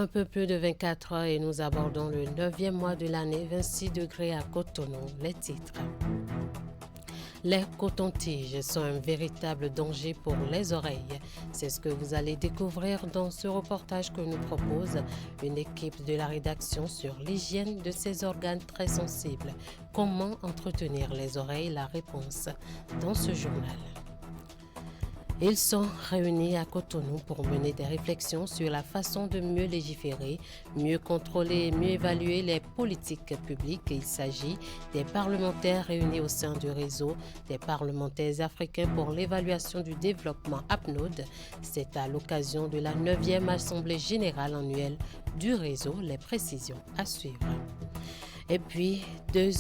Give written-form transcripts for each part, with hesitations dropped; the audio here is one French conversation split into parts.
Un peu plus de 24 heures et nous abordons le 9e mois de l'année, 26 degrés à Cotonou. Les titres. Les cotons-tiges sont un véritable danger pour les oreilles. C'est ce que vous allez découvrir dans ce reportage que nous propose une équipe de la rédaction sur l'hygiène de ces organes très sensibles. Comment entretenir les oreilles? La réponse dans ce journal. Ils sont réunis à Cotonou pour mener des réflexions sur la façon de mieux légiférer, mieux contrôler et mieux évaluer les politiques publiques. Il s'agit des parlementaires réunis au sein du réseau des parlementaires africains pour l'évaluation du développement APNOD. C'est à l'occasion de la 9e Assemblée générale annuelle du réseau. Les précisions à suivre. Et puis, deux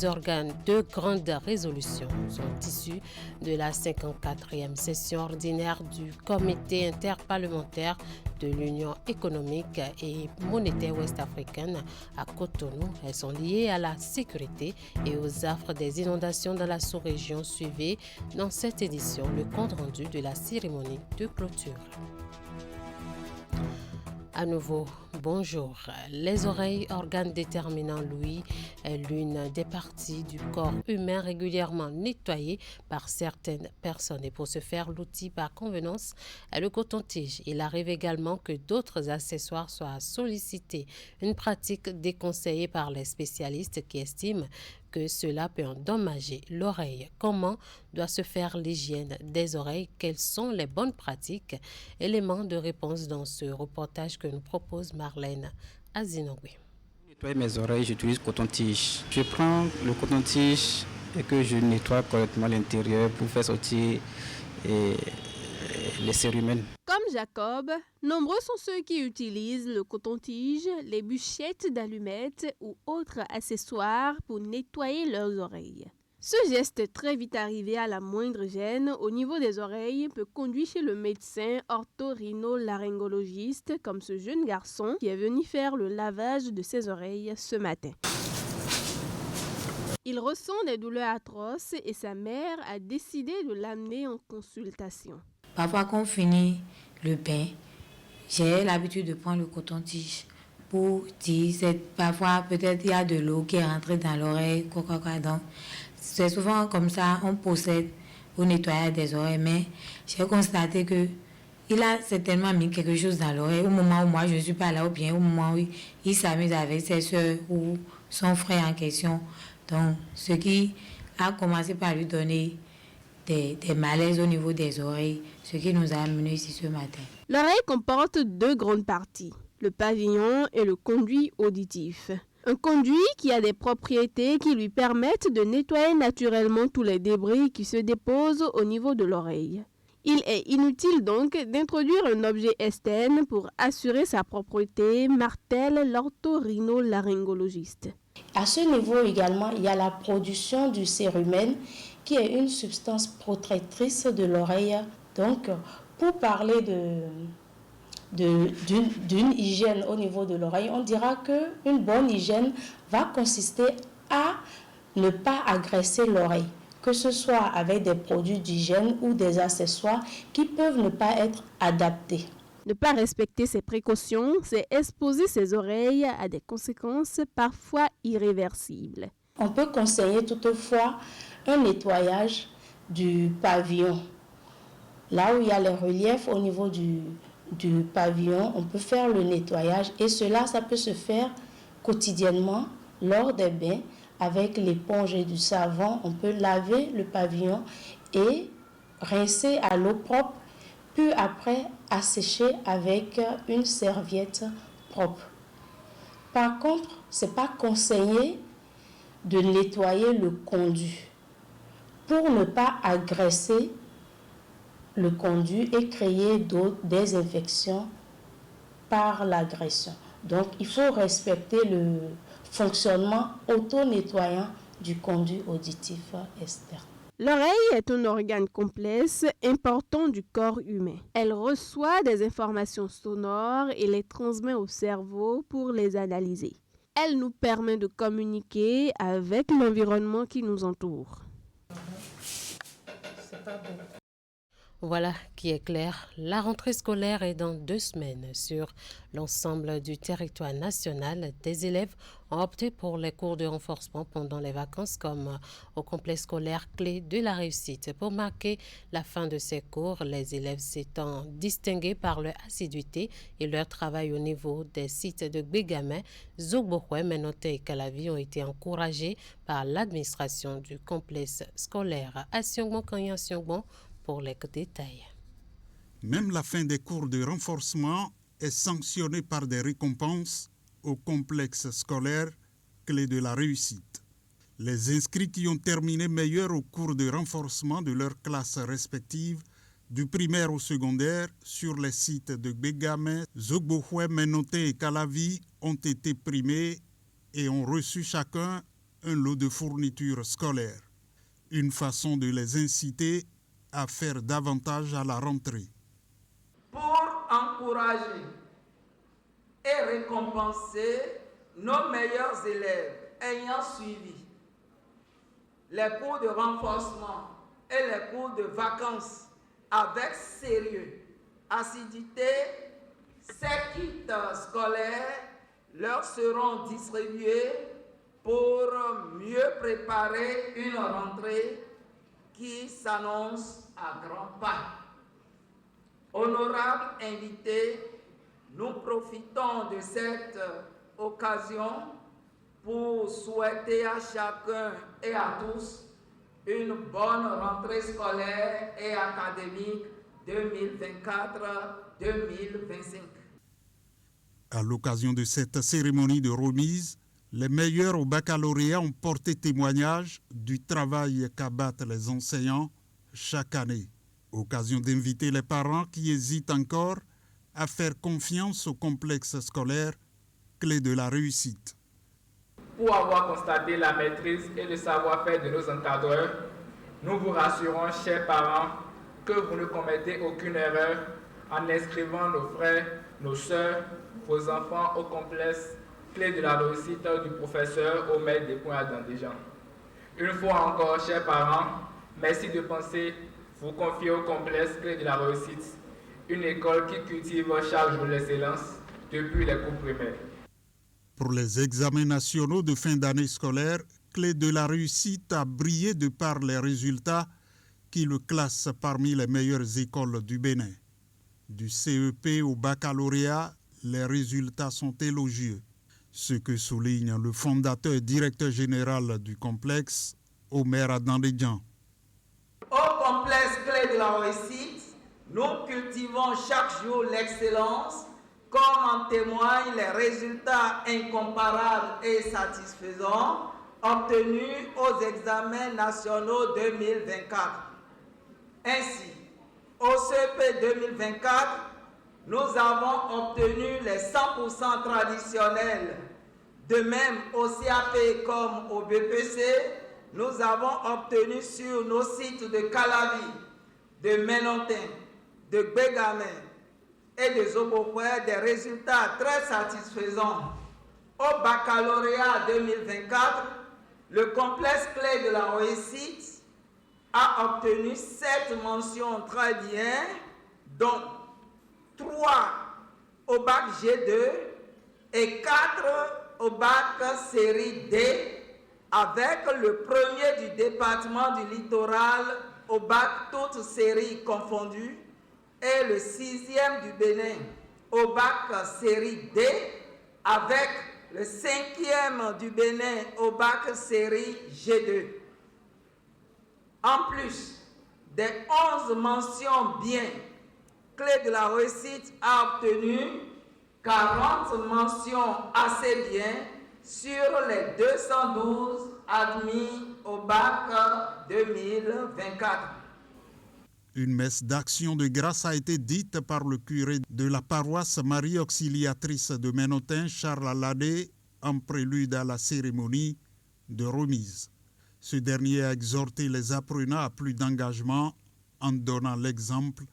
grandes résolutions sont issues de la 54e session ordinaire du Comité interparlementaire de l'Union économique et monétaire ouest-africaine à Cotonou. Elles sont liées à la sécurité et aux affres des inondations dans la sous-région. Suivez dans cette édition le compte-rendu de la cérémonie de clôture. À nouveau, bonjour. Les oreilles, organe déterminant l'ouïe, est l'une des parties du corps humain régulièrement nettoyée par certaines personnes. Et pour ce faire, l'outil par convenance est le coton-tige. Il arrive également que d'autres accessoires soient sollicités. Une pratique déconseillée par les spécialistes qui estiment que cela peut endommager l'oreille. Comment doit se faire l'hygiène des oreilles? Quelles sont les bonnes pratiques? Éléments de réponse dans ce reportage que nous propose Marlène Azinogwe. Pour nettoyer mes oreilles, j'utilise coton-tige. Je prends le coton-tige et que je nettoie correctement l'intérieur pour faire sortir les cérumen. Comme Jacob, nombreux sont ceux qui utilisent le coton-tige, les bûchettes d'allumettes ou autres accessoires pour nettoyer leurs oreilles. Ce geste très vite arrivé à la moindre gêne au niveau des oreilles peut conduire chez le médecin ortho-rhino-laryngologiste comme ce jeune garçon qui est venu faire le lavage de ses oreilles ce matin. Il ressent des douleurs atroces et sa mère a décidé de l'amener en consultation. Parfois, quand on finit le bain, j'ai l'habitude de prendre le coton-tige pour dire, parfois peut-être il y a de l'eau qui est rentrée dans l'oreille, donc c'est souvent comme ça, on procède au nettoyage des oreilles, mais j'ai constaté que il a certainement mis quelque chose dans l'oreille au moment où moi je ne suis pas là, ou bien au moment où il s'amuse avec ses soeurs ou son frère en question. Donc, ce qui a commencé par lui donner des malaises au niveau des oreilles, ce qui nous a amenés ici ce matin. L'oreille comporte deux grandes parties, le pavillon et le conduit auditif. Un conduit qui a des propriétés qui lui permettent de nettoyer naturellement tous les débris qui se déposent au niveau de l'oreille. Il est inutile donc d'introduire un objet externe pour assurer sa propreté, martèle l'ortho-rhino-laryngologiste. À ce niveau également, il y a la production du cérumen qui est une substance protectrice de l'oreille. Donc, pour parler d'une hygiène au niveau de l'oreille, on dira qu'une bonne hygiène va consister à ne pas agresser l'oreille, que ce soit avec des produits d'hygiène ou des accessoires qui peuvent ne pas être adaptés. Ne pas respecter ces précautions, c'est exposer ses oreilles à des conséquences parfois irréversibles. On peut conseiller toutefois un nettoyage du pavillon. Là où il y a les reliefs au niveau du pavillon, on peut faire le nettoyage et cela, ça peut se faire quotidiennement lors des bains avec l'éponge et du savon. On peut laver le pavillon et rincer à l'eau propre, puis après assécher avec une serviette propre. Par contre, ce n'est pas conseillé de nettoyer le conduit pour ne pas agresser le conduit et créer des infections par l'agression. Donc, il faut respecter le fonctionnement auto-nettoyant du conduit auditif externe. L'oreille est un organe complexe important du corps humain. Elle reçoit des informations sonores et les transmet au cerveau pour les analyser. Elle nous permet de communiquer avec l'environnement qui nous entoure. Voilà qui est clair. La rentrée scolaire est dans 2 semaines. Sur l'ensemble du territoire national, des élèves ont opté pour les cours de renforcement pendant les vacances comme au complexe scolaire clé de la réussite. Pour marquer la fin de ces cours, les élèves s'étant distingués par leur assiduité et leur travail au niveau des sites de Gbegame, Zogbohwe, Menote et Calavi ont été encouragés par l'administration du complexe scolaire. Asiongbon Kanyan Asiongbon pour les détails. Même la fin des cours de renforcement est sanctionnée par des récompenses au complexe scolaire clé de la réussite. Les inscrits qui ont terminé meilleurs au cours de renforcement de leurs classes respectives, du primaire au secondaire, sur les sites de Gbegame, Zogbohwe, Menote et Calavi, ont été primés et ont reçu chacun un lot de fournitures scolaires. Une façon de les inciter à faire davantage à la rentrée. Pour encourager et récompenser nos meilleurs élèves ayant suivi les cours de renforcement et les cours de vacances avec sérieux, assiduité, ces kits scolaires leur seront distribués pour mieux préparer une rentrée qui s'annonce à grands pas. Honorables invités, nous profitons de cette occasion pour souhaiter à chacun et à tous une bonne rentrée scolaire et académique 2024-2025. À l'occasion de cette cérémonie de remise, les meilleurs au baccalauréat ont porté témoignage du travail qu'abattent les enseignants chaque année. Occasion d'inviter les parents qui hésitent encore à faire confiance au complexe scolaire clé de la réussite. Pour avoir constaté la maîtrise et le savoir-faire de nos encadreurs, nous vous rassurons, chers parents, que vous ne commettez aucune erreur en inscrivant nos frères, nos sœurs, vos enfants au complexe clé de la réussite du professeur au maître des points à Dandéjan. Une fois encore, chers parents, merci de penser vous confier au complexe clé de la réussite, une école qui cultive chaque jour l'excellence depuis les cours primaires. Pour les examens nationaux de fin d'année scolaire, clé de la réussite a brillé de par les résultats qui le classent parmi les meilleures écoles du Bénin. Du CEP au baccalauréat, les résultats sont élogieux. Ce que souligne le fondateur et directeur général du complexe, Omer Adandéjan. Au complexe clé de la réussite, nous cultivons chaque jour l'excellence, comme en témoignent les résultats incomparables et satisfaisants obtenus aux examens nationaux 2024. Ainsi, au CEP 2024, nous avons obtenu les 100% traditionnels. De même, au CAP comme au BPC, nous avons obtenu sur nos sites de Calavi, de Menontin, de Gbegame et de Zogbohwe des résultats très satisfaisants. Au baccalauréat 2024, le complexe clé de la réussite a obtenu 7 mentions très bien, dont 3 au bac G2 et 4 au bac série D, avec le premier du département du littoral au bac toutes séries confondues et le 6e du Bénin au bac série D, avec le 5e du Bénin au bac série G2. En plus des 11 mentions bien, Clé de la réussite a obtenu 40 mentions assez bien sur les 212 admis au bac 2024. Une messe d'action de grâce a été dite par le curé de la paroisse Marie Auxiliatrice de Menotin, Charles Aladé, en prélude à la cérémonie de remise. Ce dernier a exhorté les apprenants à plus d'engagement en donnant l'exemple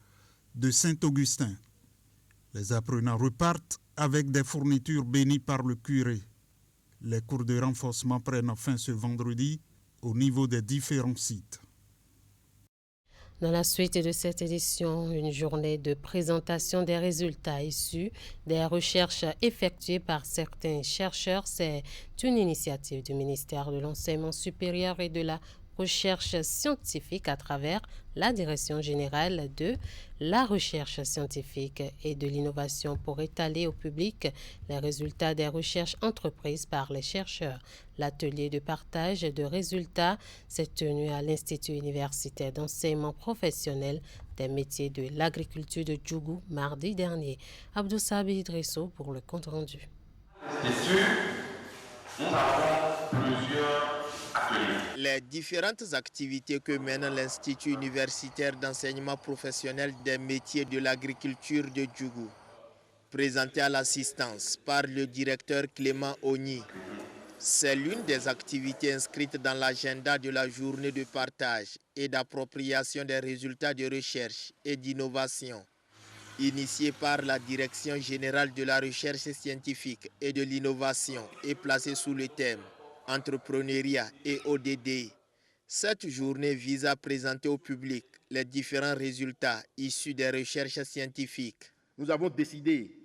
de Saint-Augustin. Les apprenants repartent avec des fournitures bénies par le curé. Les cours de renforcement prennent fin ce vendredi au niveau des différents sites. Dans la suite de cette édition, une journée de présentation des résultats issus des recherches effectuées par certains chercheurs. C'est une initiative du ministère de l'Enseignement supérieur et de la Recherche scientifique à travers la Direction générale de la recherche scientifique et de l'innovation pour étaler au public les résultats des recherches entreprises par les chercheurs. L'atelier de partage de résultats s'est tenu à l'Institut universitaire d'enseignement professionnel des métiers de l'agriculture de Djougou mardi dernier. Abdou Sabi Idrisso pour le compte-rendu. Nous avons plusieurs Les différentes activités que mène l'Institut universitaire d'enseignement professionnel des métiers de l'agriculture de Djougou, présentées à l'assistance par le directeur Clément Ogni. C'est l'une des activités inscrites dans l'agenda de la journée de partage et d'appropriation des résultats de recherche et d'innovation, initiée par la Direction générale de la recherche scientifique et de l'innovation et placée sous le thème entrepreneuriat et ODD. Cette journée vise à présenter au public les différents résultats issus des recherches scientifiques. Nous avons décidé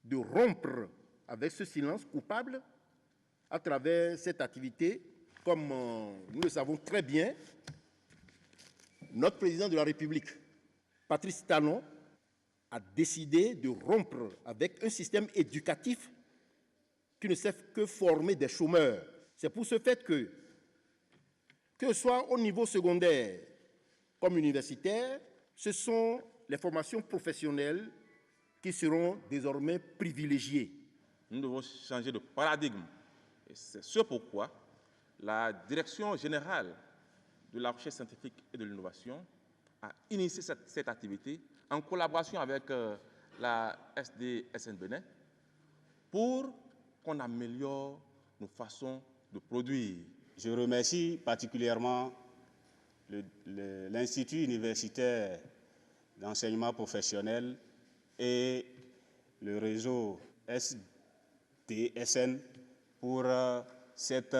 de rompre avec ce silence coupable à travers cette activité. Comme nous le savons très bien, notre président de la République, Patrice Talon, a décidé de rompre avec un système éducatif qui ne sait que former des chômeurs. C'est pour ce fait que ce soit au niveau secondaire comme universitaire, ce sont les formations professionnelles qui seront désormais privilégiées. Nous devons changer de paradigme. Et c'est ce pourquoi la Direction générale de la recherche scientifique et de l'innovation a initié cette activité en collaboration avec la SDSN Bénin pour qu'on améliore nos façons de produire. Je remercie particulièrement l'Institut universitaire d'enseignement professionnel et le réseau SDSN pour cette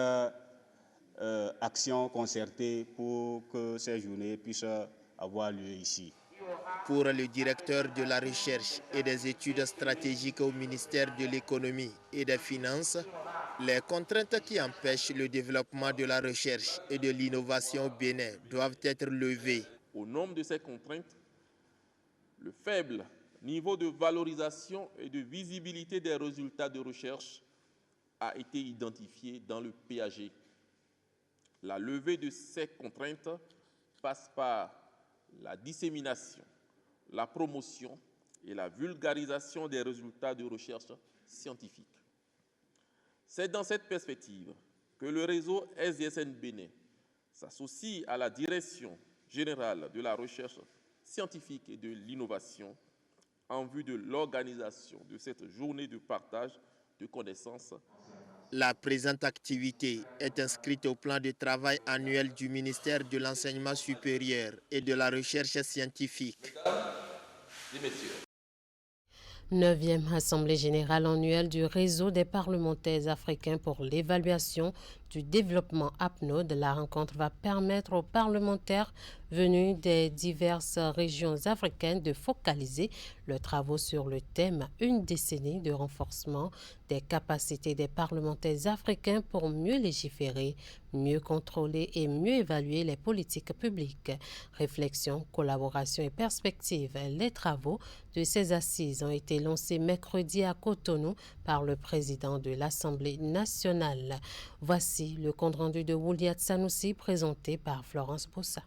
action concertée pour que ces journées puissent avoir lieu ici. Pour le directeur de la recherche et des études stratégiques au ministère de l'économie et des finances, les contraintes qui empêchent le développement de la recherche et de l'innovation au Bénin doivent être levées. Au nombre de ces contraintes, le faible niveau de valorisation et de visibilité des résultats de recherche a été identifié dans le PAG. La levée de ces contraintes passe par la dissémination, la promotion et la vulgarisation des résultats de recherche scientifique. C'est dans cette perspective que le réseau SDSN Bénin s'associe à la Direction générale de la recherche scientifique et de l'innovation en vue de l'organisation de cette journée de partage de connaissances. La présente activité est inscrite au plan de travail annuel du ministère de l'Enseignement supérieur et de la Recherche scientifique. 9e Assemblée générale annuelle du réseau des parlementaires africains pour l'évaluation du développement APNOD. La rencontre va permettre aux parlementaires venus des diverses régions africaines de focaliser leurs travaux sur le thème « Une décennie de renforcement des capacités des parlementaires africains pour mieux légiférer, mieux contrôler et mieux évaluer les politiques publiques ». Réflexion, collaboration et perspective. Les travaux de ces assises ont été lancés mercredi à Cotonou par le président de l'Assemblée nationale. Voici le compte-rendu de Wouliat Sanoussi présenté par Florence Bossa.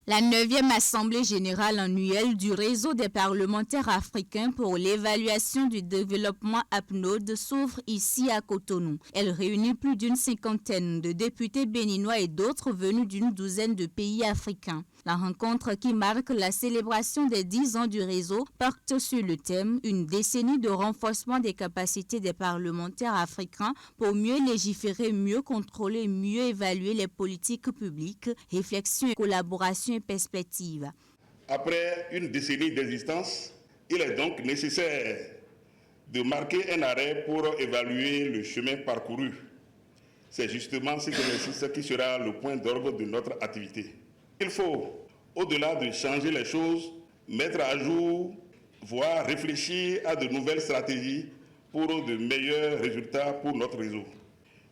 La 9e Assemblée générale annuelle du réseau des parlementaires africains pour l'évaluation du développement APNOD s'ouvre ici à Cotonou. Elle réunit plus d'une cinquantaine de députés béninois et d'autres venus d'une douzaine de pays africains. La rencontre qui marque la célébration des 10 ans du réseau porte sur le thème « Une décennie de renforcement des capacités des parlementaires africains pour mieux légiférer, mieux contrôler, mieux évaluer les politiques publiques, réflexion et collaboration et perspective ». Après une décennie d'existence, il est donc nécessaire de marquer un arrêt pour évaluer le chemin parcouru. C'est justement cet exercice qui sera le point d'orgue de notre activité. Il faut, au-delà de changer les choses, mettre à jour, voire réfléchir à de nouvelles stratégies pour de meilleurs résultats pour notre réseau.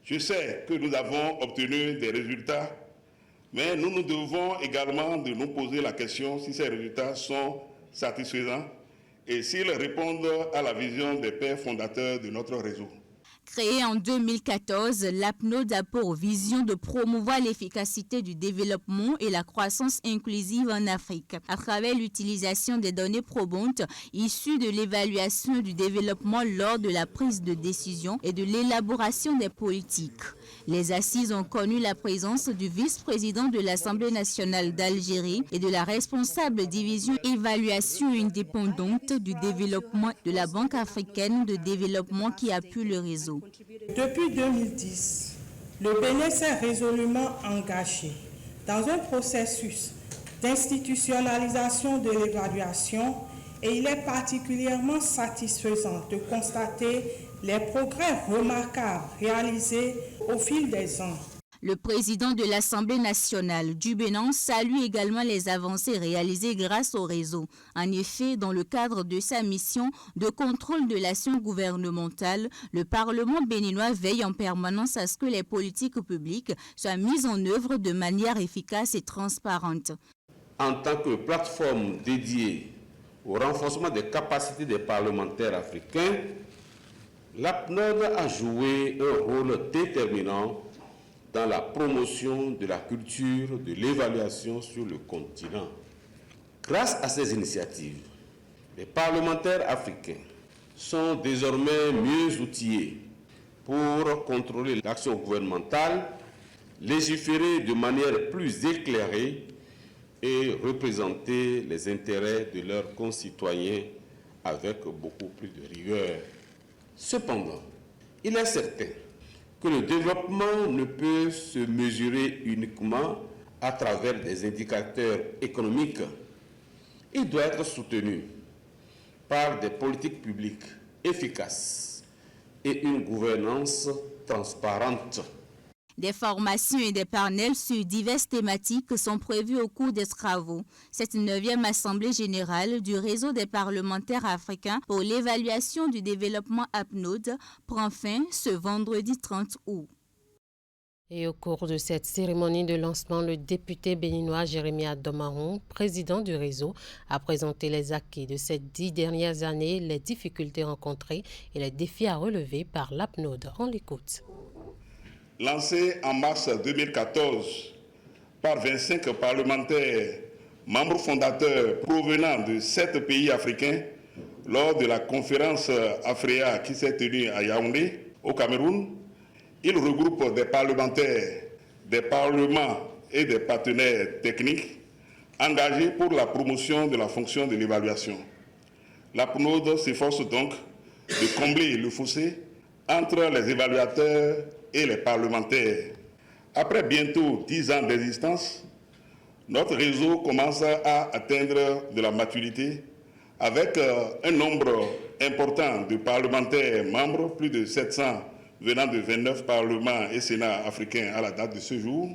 Je sais que nous avons obtenu des résultats, mais nous devons également de nous poser la question si ces résultats sont satisfaisants et s'ils répondent à la vision des pères fondateurs de notre réseau. Créée en 2014, l'APNOD a pour vision de promouvoir l'efficacité du développement et la croissance inclusive en Afrique à travers l'utilisation des données probantes issues de l'évaluation du développement lors de la prise de décision et de l'élaboration des politiques. Les assises ont connu la présence du vice-président de l'Assemblée nationale d'Algérie et de la responsable division évaluation indépendante du développement de la Banque africaine de développement qui appuie le réseau. Depuis 2010, le Bénin s'est résolument engagé dans un processus d'institutionnalisation de l'évaluation et il est particulièrement satisfaisant de constater les progrès remarquables réalisés au fil des ans. Le président de l'Assemblée nationale du Bénin salue également les avancées réalisées grâce au réseau. En effet, dans le cadre de sa mission de contrôle de l'action gouvernementale, le Parlement béninois veille en permanence à ce que les politiques publiques soient mises en œuvre de manière efficace et transparente. En tant que plateforme dédiée au renforcement des capacités des parlementaires africains, l'APNOD a joué un rôle déterminant dans la promotion de la culture de l'évaluation sur le continent. Grâce à ces initiatives, les parlementaires africains sont désormais mieux outillés pour contrôler l'action gouvernementale, légiférer de manière plus éclairée et représenter les intérêts de leurs concitoyens avec beaucoup plus de rigueur. Cependant, il est certain que le développement ne peut se mesurer uniquement à travers des indicateurs économiques. Il doit être soutenu par des politiques publiques efficaces et une gouvernance transparente. Des formations et des panels sur diverses thématiques sont prévus au cours des travaux. Cette 9e Assemblée générale du réseau des parlementaires africains pour l'évaluation du développement APNOD prend fin ce vendredi 30 août. Et au cours de cette cérémonie de lancement, le député béninois Jérémie Domaron, président du réseau, a présenté les acquis de ces 10 dernières années, les difficultés rencontrées et les défis à relever par l'APNOD. On l'écoute. Lancé en mars 2014 par 25 parlementaires, membres fondateurs provenant de 7 pays africains, lors de la conférence Afréa qui s'est tenue à Yaoundé, au Cameroun, il regroupe des parlementaires, des parlements et des partenaires techniques engagés pour la promotion de la fonction de l'évaluation. L'APNOD s'efforce donc de combler le fossé entre les évaluateurs et les parlementaires. Après bientôt 10 ans d'existence, notre réseau commence à atteindre de la maturité avec un nombre important de parlementaires membres, plus de 700 venant de 29 parlements et sénats africains à la date de ce jour,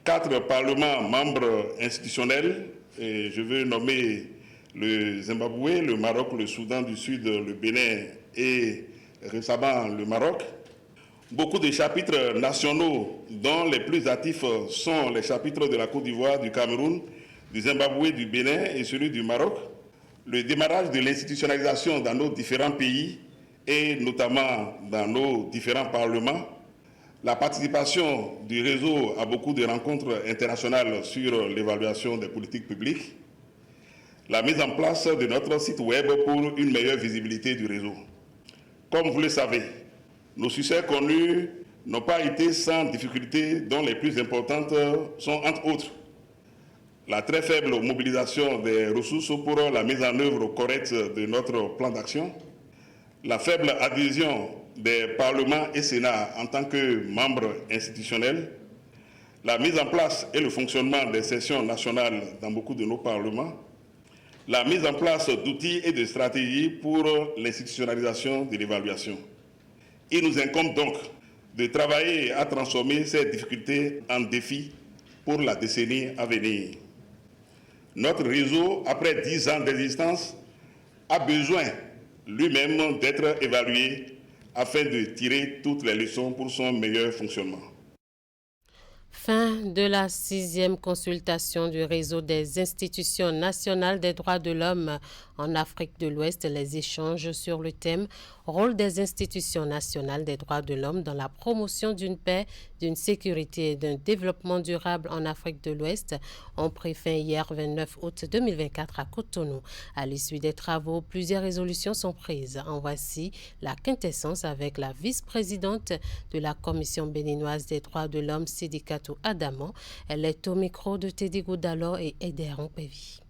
4 parlements membres institutionnels, et je veux nommer le Zimbabwe, le Maroc, le Soudan du Sud, le Bénin et récemment le Maroc. Beaucoup de chapitres nationaux dont les plus actifs sont les chapitres de la Côte d'Ivoire, du Cameroun, du Zimbabwe, du Bénin et celui du Maroc. Le démarrage de l'institutionnalisation dans nos différents pays et notamment dans nos différents parlements. La participation du réseau à beaucoup de rencontres internationales sur l'évaluation des politiques publiques. La mise en place de notre site web pour une meilleure visibilité du réseau. Comme vous le savez, nos succès connus n'ont pas été sans difficultés, dont les plus importantes sont, entre autres, la très faible mobilisation des ressources pour la mise en œuvre correcte de notre plan d'action, la faible adhésion des parlements et sénats en tant que membres institutionnels, la mise en place et le fonctionnement des sessions nationales dans beaucoup de nos parlements, la mise en place d'outils et de stratégies pour l'institutionnalisation de l'évaluation. Il nous incombe donc de travailler à transformer ces difficultés en défis pour la décennie à venir. Notre réseau, après 10 ans d'existence, a besoin lui-même d'être évalué afin de tirer toutes les leçons pour son meilleur fonctionnement. Fin de la 6e consultation du réseau des institutions nationales des droits de l'homme en Afrique de l'Ouest. Les échanges sur le thème « Rôle des institutions nationales des droits de l'homme dans la promotion d'une paix, d'une sécurité et d'un développement durable en Afrique de l'Ouest » ont pris fin hier 29 août 2024 à Cotonou. À l'issue des travaux, plusieurs résolutions sont prises. En voici la quintessence avec la vice-présidente de la Commission béninoise des droits de l'homme, Sidikatou Adamo. Elle est au micro de Teddy Goudalo et Eder Pévi.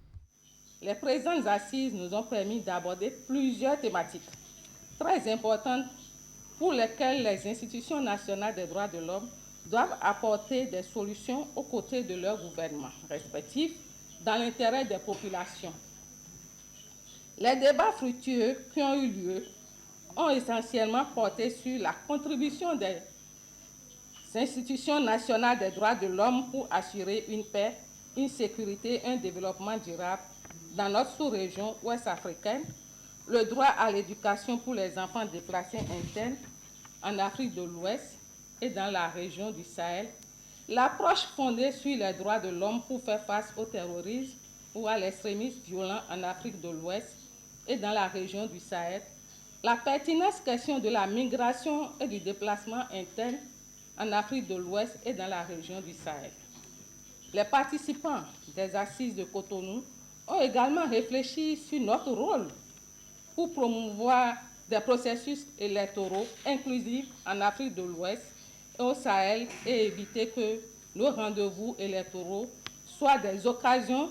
Les présentes assises nous ont permis d'aborder plusieurs thématiques très importantes pour lesquelles les institutions nationales des droits de l'homme doivent apporter des solutions aux côtés de leurs gouvernements respectifs dans l'intérêt des populations. Les débats fructueux qui ont eu lieu ont essentiellement porté sur la contribution des institutions nationales des droits de l'homme pour assurer une paix, une sécurité, un développement durable dans notre sous-région ouest africaine, le droit à l'éducation pour les enfants déplacés internes en Afrique de l'Ouest et dans la région du Sahel, l'approche fondée sur les droits de l'homme pour faire face au terrorisme ou à l'extrémisme violent en Afrique de l'Ouest et dans la région du Sahel, la pertinente question de la migration et du déplacement interne en Afrique de l'Ouest et dans la région du Sahel. Les participants des assises de Cotonou ont également réfléchi sur notre rôle pour promouvoir des processus électoraux inclusifs en Afrique de l'Ouest et au Sahel et éviter que nos rendez-vous électoraux soient des occasions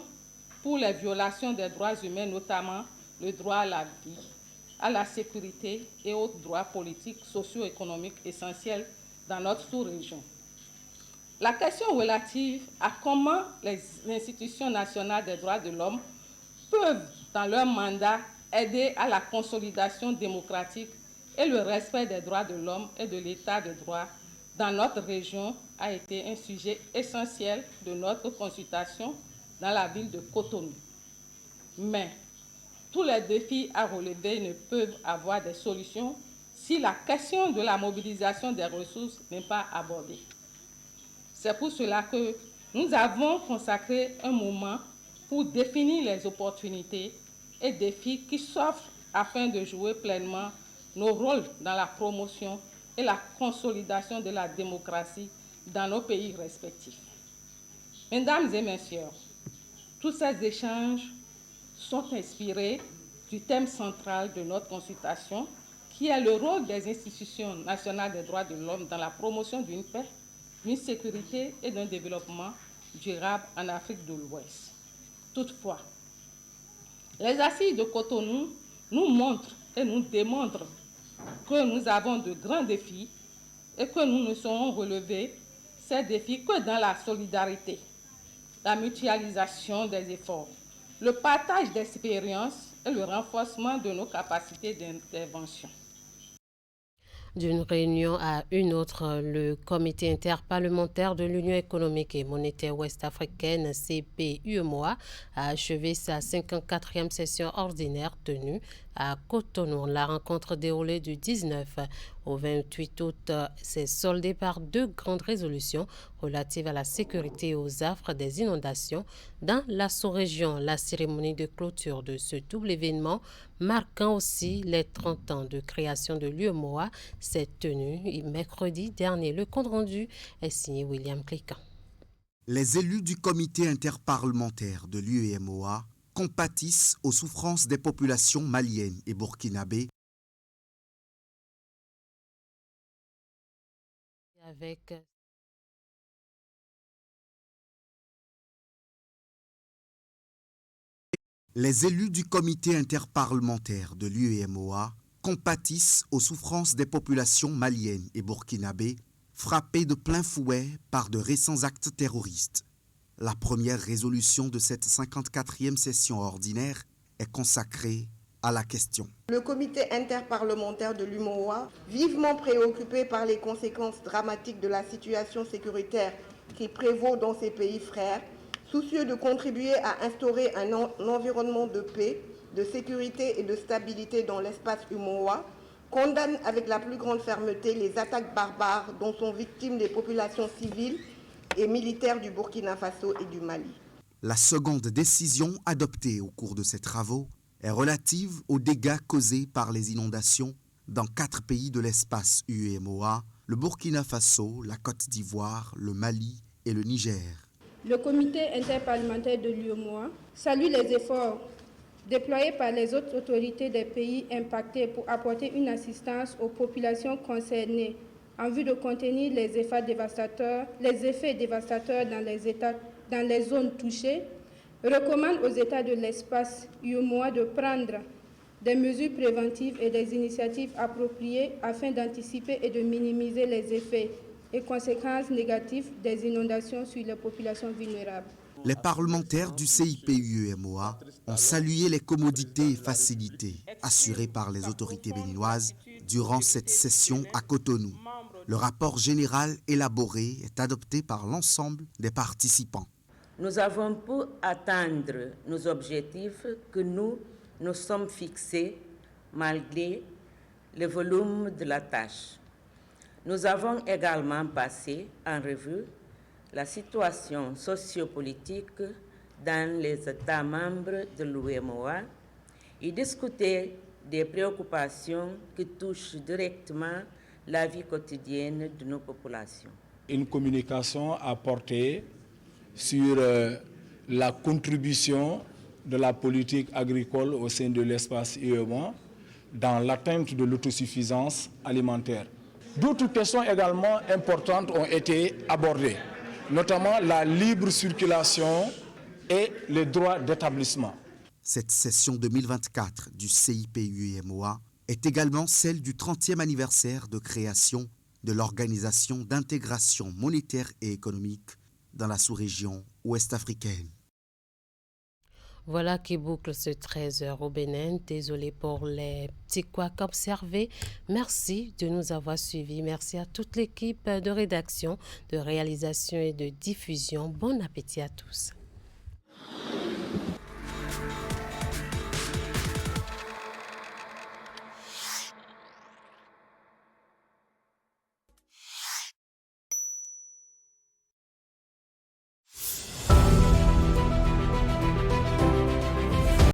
pour les violations des droits humains, notamment le droit à la vie, à la sécurité et autres droits politiques, socio-économiques essentiels dans notre sous-région. La question relative à comment les institutions nationales des droits de l'homme peuvent, dans leur mandat, aider à la consolidation démocratique et le respect des droits de l'homme et de l'état de droit dans notre région a été un sujet essentiel de notre consultation dans la ville de Cotonou. Mais tous les défis à relever ne peuvent avoir des solutions si la question de la mobilisation des ressources n'est pas abordée. C'est pour cela que nous avons consacré un moment pour définir les opportunités et défis qui s'offrent afin de jouer pleinement nos rôles dans la promotion et la consolidation de la démocratie dans nos pays respectifs. Mesdames et messieurs, tous ces échanges sont inspirés du thème central de notre consultation, qui est le rôle des institutions nationales des droits de l'homme dans la promotion d'une paix, d'une sécurité et d'un développement durable en Afrique de l'Ouest. Toutefois, les assises de Cotonou nous montrent et nous démontrent que nous avons de grands défis et que nous ne saurons relever ces défis que dans la solidarité, la mutualisation des efforts, le partage d'expériences et le renforcement de nos capacités d'intervention. D'une réunion à une autre, le comité interparlementaire de l'Union économique et monétaire ouest-africaine, CP-UEMOA, a achevé sa 54e session ordinaire tenue à Cotonou. La rencontre déroulée du 19 au 28 août s'est soldée par 2 grandes résolutions relatives à la sécurité et aux affres des inondations dans la sous-région. La cérémonie de clôture de ce double événement, marquant aussi les 30 ans de création de l'UEMOA, s'est tenue mercredi dernier. Le compte-rendu est signé William Clécan. Les élus du comité interparlementaire de l'UEMOA compatissent aux souffrances des populations maliennes et burkinabées Les élus du comité interparlementaire de l'UEMOA compatissent aux souffrances des populations maliennes et burkinabées frappées de plein fouet par de récents actes terroristes. La première résolution de cette 54e session ordinaire est consacrée à la question. Le comité interparlementaire de l'UMOA, vivement préoccupé par les conséquences dramatiques de la situation sécuritaire qui prévaut dans ces pays frères, soucieux de contribuer à instaurer un environnement de paix, de sécurité et de stabilité dans l'espace UMOA, condamne avec la plus grande fermeté les attaques barbares dont sont victimes les populations civiles et militaires du Burkina Faso et du Mali. La seconde décision adoptée au cours de ces travaux est relative aux dégâts causés par les inondations dans 4 pays de l'espace UEMOA, le Burkina Faso, la Côte d'Ivoire, le Mali et le Niger. Le comité interparlementaire de l'UEMOA salue les efforts déployés par les autres autorités des pays impactés pour apporter une assistance aux populations concernées en vue de contenir les effets dévastateurs dans les zones touchées, recommande aux États de l'espace UEMOA de prendre des mesures préventives et des initiatives appropriées afin d'anticiper et de minimiser les effets et conséquences négatives des inondations sur les populations vulnérables. Les parlementaires du CIP-UEMOA ont salué les commodités et facilités assurées par les autorités béninoises durant cette session à Cotonou. Le rapport général élaboré est adopté par l'ensemble des participants. Nous avons pu atteindre nos objectifs que nous nous sommes fixés malgré le volume de la tâche. Nous avons également passé en revue la situation sociopolitique dans les États membres de l'UEMOA et discuté des préoccupations qui touchent directement la vie quotidienne de nos populations. Une communication a porté sur la contribution de la politique agricole au sein de l'espace UEMOA dans l'atteinte de l'autosuffisance alimentaire. D'autres questions également importantes ont été abordées, notamment la libre circulation et les droits d'établissement. Cette session 2024 du CIP-UEMOA est également celle du 30e anniversaire de création de l'Organisation d'intégration monétaire et économique dans la sous-région ouest-africaine. Voilà qui boucle ce 13h au Bénin. Désolé pour les petits couacs observés. Merci de nous avoir suivis. Merci à toute l'équipe de rédaction, de réalisation et de diffusion. Bon appétit à tous.